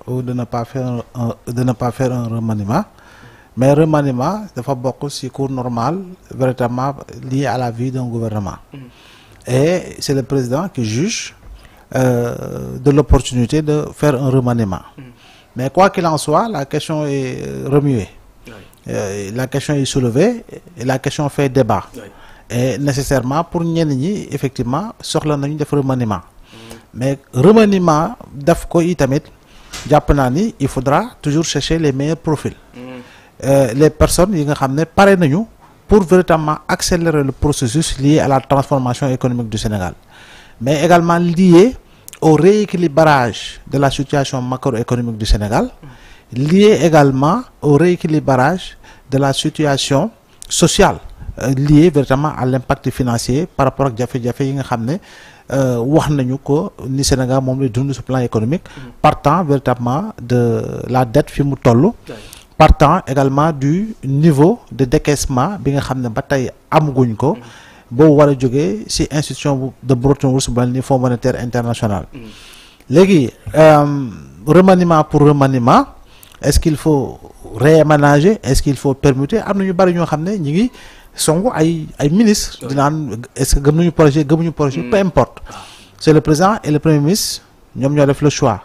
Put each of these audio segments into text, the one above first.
ou de ne pas faire un remaniement. Mais remaniement dafa bokk ci cours normal véritablement lié à la vie d'un gouvernement. Et c'est le président qui juge de l'opportunité de faire un remaniement. Mais quoi qu'il en soit, la question est remuée. La question est soulevée et la question fait débat. Et nécessairement pour ñenn ñi effectivement soxla nañu def remaniement. Mais remaniement daf ko itamit jàpp naa ni il faudra toujours chercher les meilleurs profils. Les personnes yi nga xam ne pare nañu pour véritablement accélérer le processus lié à la transformation économique du Sénégal, mais également lié au rééquilibrage de la situation macroéconomique du Sénégal, lié également au rééquilibrage de la situation sociale, lié véritablement à l'impact financier par rapport ak jafe-jafe yi nga xam ne wax nañu ko ni Sénégal moom lay dund sur plan économique, partant véritablement de la dette fi mu toll, partant également du niveau de décaissement bi nga xam ne ba tey amaguñ ko boo war a jógee ci institution de Bretton Woods bu mel ni Fonds monétaire international. Léegi remaniement pour remaniement, est-ce qu'il faut réaménager, est-ce qu'il faut permuter? Am na ñu bari ñoo xam ne ñi ngi songu ay ministres di naan est-ce que gëm nañu projet gëmuñu projet, peu importe. C'est le président et le premier ministre ñoom ñoo def le choix.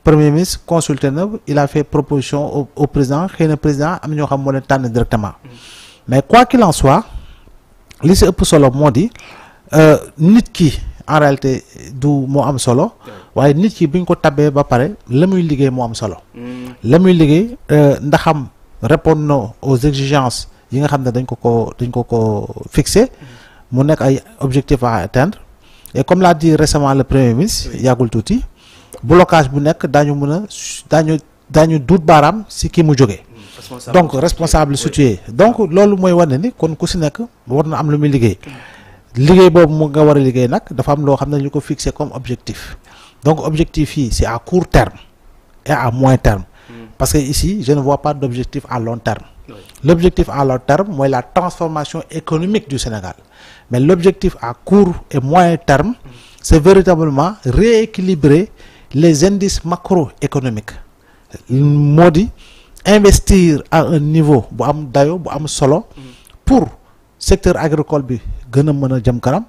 Premier ministre consulté na, il a fait proposition au président, xëy na président am na ñoo xam moo leen tànn directement. Mais quoi qu'il en soit, li ci ëpp solo moo di nit ki en réalité du moo am solo, waaye nit ki bu ñu ko tabee ba pare la muy liggéey moo am solo. La muy liggéey ndaxam répondre na aux exigences yi nga xam ne dañ ko fixé mu nekk ay objectifs à atteindre. Et comme l'a dit récemment le premier ministre yàggul tuuti, blocage bu nekk daañu mën a daañu duut baaraam ci kii mu jógee. Donc responsable situé. Donc loolu mooy wane ni kon ku ci nekk war na am lu muy liggéey. Liggéey boobu mu nga war a liggéey nag dafa am loo xam ne ñu ko fixé comme objectif. Donc objectif yi c'est à court terme et à moyen terme. Parce que ici je ne vois pas d'objectif à long terme. L'objectif à long terme mooy la transformation économique du Sénégal. Mais l'objectif à court et moyen terme, c'est véritablement rééquilibrer les indices macroéconomiques. Moo di investir à un niveau bu am dayo bu am solo pour secteur agricole bi gën a mën a jëm kanam,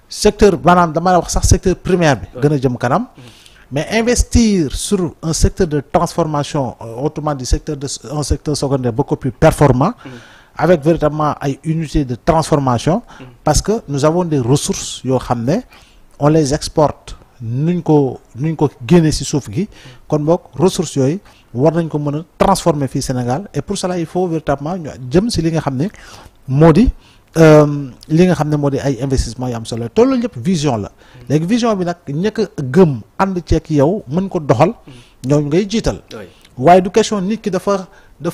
secteur maanaam dama wax sax secteur primaire bi gën a jëm kanam, mais investir sur un secteur de transformation, autrement dit un secteur secondaire beaucoup plus performant, avec véritablement ay unités de transformation, parce que nous avons des ressources yoo xam ne on les exporte nuñ ko génne ci suuf gi, kon boog ressources yooyu war nañ ko mën a transformer fii Sénégal. Et pour cela il faut véritablement ñu jëm ci li nga xam ne moo di ay investissement yu am solo te loolu yëpp vision la. Léegi vision bi nag ñëkk a gëm ànd ceeg yow mën ko doxal ñooñu ngay jiital. waaye du question nit ki dafa nu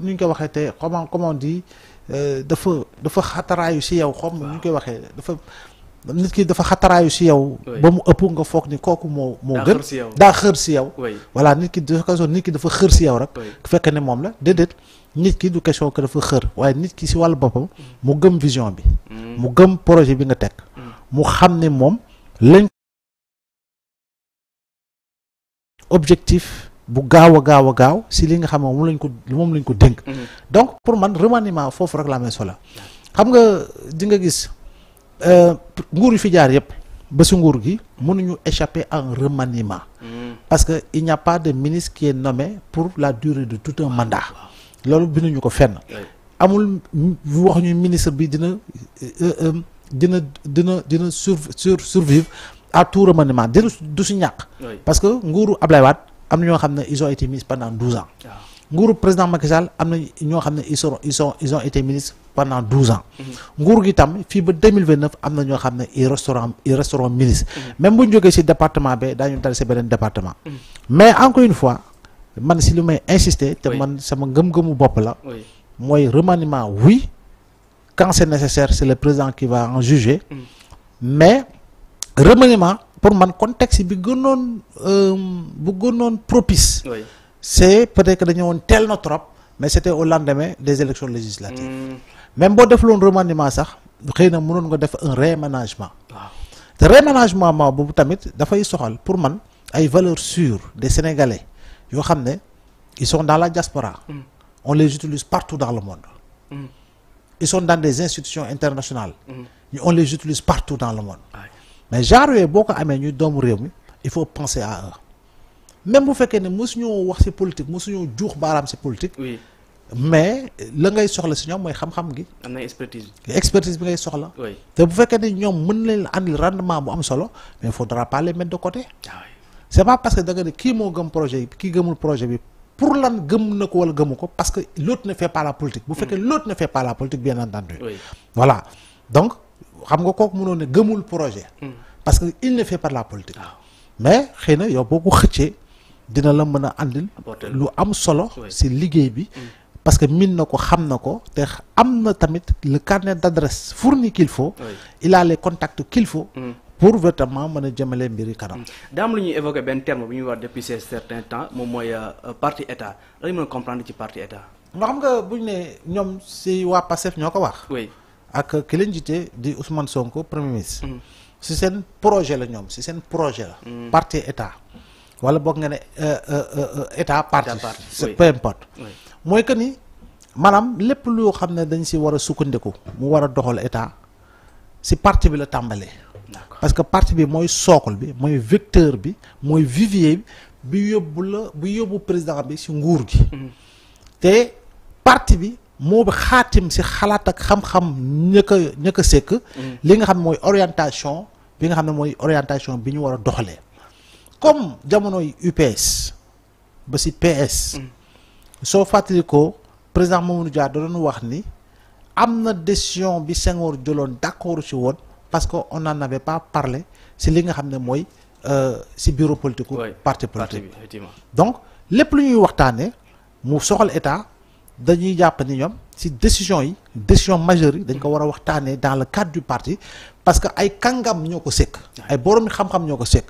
ñu koy waxee te comment on dit dafa xataraayu ci yow xam nu ñu koy waxee nit ki dafa xataraayu ci yow ba mu ëpp nga foog ni kooku moo gën daa xër ci yow. Voilà, nit ki dafa xër ci yow rek fekk ne moom la déedéet. Nit ki du question que dafa xër waaye nit ki ci wàllu boppam mu gëm vision bi, mu gëm projet bi nga teg, mu xam ne moom lañ objectif bu gaaw a gaaw ci li nga xam ne moom lañ ko dénk. Donc pour man remaniement foofu rek la amee solo. Xam nga di nga gis nguur yu fi jaar yëpp ba ci nguur gi mënuñu échapper à un remaniement, parce que il n'y a pas de ministre qui est nommé pour la durée de tout un mandat. Loolu binduñu ko fenn. Amul wax ñu ministre bi dina survivre à tout remaniement du ci ñàkk. Parce que nguuru Ablaye Wade am na ñoo xam ne ils ont été ministres pendant 12 ans. Nguuru président Macky Sall am na ñoo xam ne ils ont été ministres pendant 12 ans. Nguur gi tam fii ba 2029 am na ñoo xam ne ils resteront ministres. Même bu ñu jógee ci département bi daañu dal ci beneen département. Mais encore une fois man si lu may insister te man sama ngëm-ngëmu bopp la mooy remaniement oui, quand c'est nécessaire c'est le président qui va en juger, mais remaniement pour man contexte bi gënoon propice c'est peut-être que dañu woon teel na trop, mais c'était au lendemain des élections législatives. Même boo def loon remaniement sax xëy na mënoon nga def un réaménagement. Te réaménagement boobu tamit dafay soxal pour man ay valeurs sûres des Sénégalais yoo xam ne ils sont dans la diaspora. On les utilise partout dans le monde. Ils sont dans des institutions internationales. On les utilise partout dans le monde. Mais genre yooyu boo ko amee ñuy doomu réew mi il faut penser à eux. Même bu fekkee ne mosuñoo wax ci politique mosuñoo juux baaraam ci politique. Oui. Mais la ngay soxla ci ñoom mooy xam-xam gi. am na expertise. expertise bi ngay soxla. oui te bu fekkee ne ñoom mën leen andil rendement bu am solo mais il faudra pas les mettre de côté. C'est pas parce que da nga ne kii moo gëm projet bi kii gëmul projet bi pour lan gëm na ko wala gëmu ko parce que l'autre ne fait pas la politique. bu fekkee l'autre ne fait pas la politique bien entendu. Oui. Voilà donc xam nga kooku mënoon ne gëmul projet. parce que il ne fait pas la politique. mais xëy na yow boo ko xëccee dina la mën a andil. lu am solo. ci liggéey bi. parce que min na ko xam na ko te am na tamit le carnet d'adresse fourni qu'il faut. Il a les contacts qu'il faut. Pour véritablement mën a jëmale mbiri kanam. daam lu ñuy évoqué benn terme bu ñuy wax depuis ces certains temps moom mooy parti état la ñu mën a comprendre ci parti état. nga xam nga bu ñu ne ñoom ci waa Pastef ñoo ko wax. oui ak ki leen jiite di Ousmane Sonko premier ministre. ci seen projet la ñoom ci seen projet la. parti état wala boog nga ne état parti. peu importe. mooy que ni maanaam lépp loo xam ne dañ ci war a sukkandiku mu war a doxal état ci parti bi la tàmbalee. Parce que parti bi mooy socle bi mooy vecteur bi mooy vivier bi yóbbu président bi ci nguur gi. te parti bi moo xaatim ci xalaat ak xam-xam ña ko sekk. li nga xam mooy orientation bi nga xam ne mooy orientation bi ñu war a doxalee. comme jamonoy UPS ba ci PS. soo fàttali ko président Mamadou Dia da doon wax ni am na décision bi Senghor jëloon d'accord ci woon. Parce qu'on n'en avait pas parlé ci li nga xam ne mooy ci bureau politique parti politique donc lépp lu ñuy waxtaanee mu soxal état dañuy jàpp ni ñoom ci décision majeure yi dañ ko war a waxtaanee dans le cadre du parti parce que ay kàngam ñoo ko sekk ay boroomi xam-xam ñoo ko sekk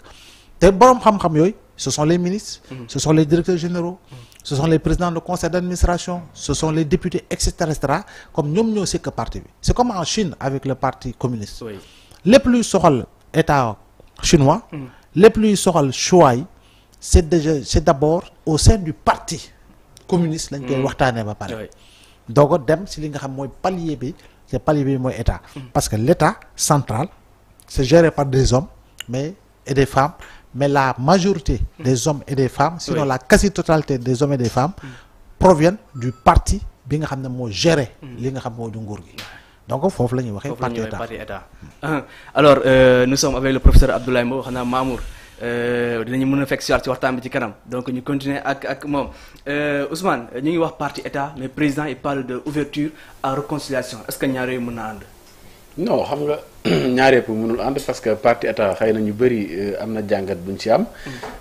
te boroom xam-xam yooyu ce sont les ministres ce sont les directeurs généraux ce sont les présidents de conseil d'administration ce sont les députés etc comme ñoom ñoo sekk parti bi c'est comme en Chine avec le parti communiste lépp luy soxal état chinois lépp luy soxal choix yi c'est d'abord au sein du parti communiste lañ koy waxtaanee ba pare dooga dem ci li nga xam mooy palier bi te palier bi mooy état parce que l'état central c'est géré par des hommes et des femmes mais la majorité des hommes et des femmes sinon la quasi-totalité des hommes et des femmes proviennent du parti bi nga xam ne moo géré li nga xam moo du nguur gi donc foofu la ñuy waxee parti état. Alors nous sommes avec le professeur Abdoulaye Mbow xanaa Mamour dinañu mën a fekk si waxtaan bi ci kanam donc ñu continuer ak moom Ousmane ñu ngi wax parti état mais président il parle de ouverture à réconciliation est-ce que ñaar yooyu mën na ànd. non xam nga ñaar yëpp mënul ànd parce que parti état xëy na ñu bëri am na jàngat buñ ci am.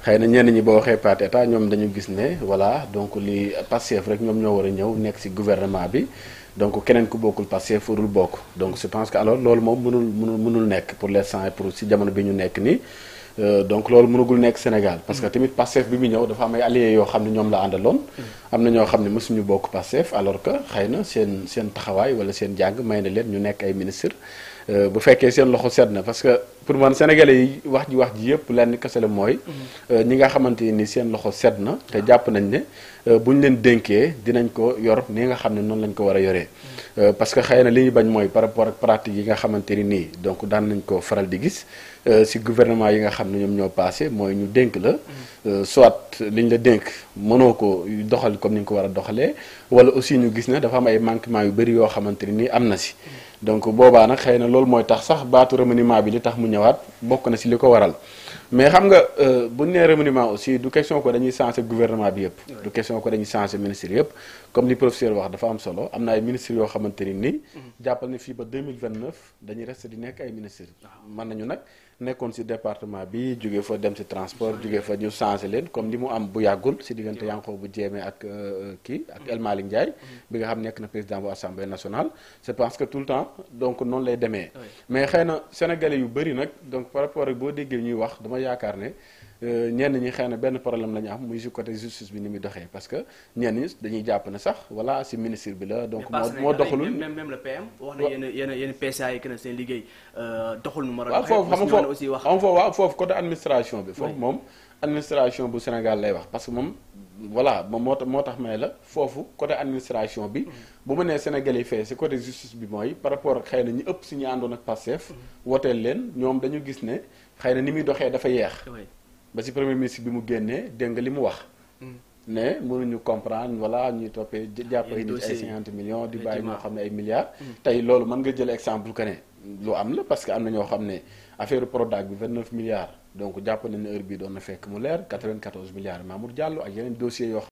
xëy na ñenn ñi boo waxee parti état ñoom dañu gis ne voilà donc li Pastef rek ñoom ñoo war a ñëw nekk ci gouvernement bi donc keneen ku bokkul Pastef warul bokk donc je pense que alors loolu moom mënul nekk pour l'instant pour ci jamono bi ñu nekk nii. donc loolu mënagul nekk Sénégal parce que tamit Pastef bi mu ñëw dafa am ay alliés yoo xam ne ñoom la àndaloon. am na ñoo xam ne mësuñu bokk Pastef alors que xëy na seen taxawaay wala seen jàng may na leen ñu nekk ay ministre bu fekkee seen loxo sedd na parce que pour man sénégalais yi wax ji yëpp lenn kese la mooy. ñi nga xamante ni seen loxo sedd na te jàpp nañ ne bu ñu leen dénkee dinañ ko yor ni nga xam ne noonu lañ ko war a yoree. parce que xëy na li ñu bañ mooy par rapport ak pratique yi nga xamante ni nii donc daan nañ ko faral di gis ci gouvernement yi nga xam ne ñoom ñoo passé mooy ñu dénk la soit liñ la dénk mënoo ko doxal comme ni ñu ko war a doxalee wala aussi ñu gis ne dafa am ay manquements yu bëri yoo xamante ni nii am na ci donc boobaa nag xëy na loolu mooy tax sax baatu remaniement bi li tax mu ñëwaat bokk na ci li ko waral mais xam nga bu ñu nee remaniement aussi du question ko dañuy changer gouvernement bi yëpp. du question ko dañuy changer ministre yëpp comme li professeur wax dafa am solo am na ay ministres yoo xamante ni nii. jàppal ne fii ba 2029 dañuy rester di nekk ay ministres. mën nañu nag nekkoon ci département bi jóge fa dem ci transport jóge fa ñu changer leen comme ni mu am bu yàggul ci diggante Yankhoba Diémé ak ak El Malick Ndiaye. bi nga xam nekk na président bu assemblée nationale. je pense que tout le temps donc noonu lay demee. mais xëy na sénégalais yu bëri nag donc par rapport ak boo déggee ñuy wax dama yaakaar ne ñenn ñi xëy na benn problème la ñu am muy ci côté justice bi ni muy doxee parce que ñenn ñi dañuy jàpp ne sax voilà ci ministre bi la donc moo doxalul même le PM wax na yenn PCA yi que ne seen liggéey doxul nu ma waaw foofu xam nga foofu côté administration bi foofu moom administration bu Sénégal lay wax parce que moom voilà moom moo tax may la foofu côté administration bi bu ma nee Sénégal yi fee si côté justice bi mooy par rapport ak xëy na ñi ëpp si ñu àndoon ak Pastef woteel leen ñoom dañu gis ne xëy na ni muy doxee dafa yeex ba si premier ministre bi mu génnee dégg nga li mu wax ne mënuñu comprendre voilà ñuy toppee jàpp ay nit ay 50 millions di bàyyi ñoo xam ne ay milliards tey loolu mën nga jël exemple que ne lu am la parce que am na ñoo xam ne affaire Prodac bi 29 milliards donc jàpp nañ ne heure bii doon na fekk mu leer 94 milliards Mamour Diallo ak yeneen dossiers yoo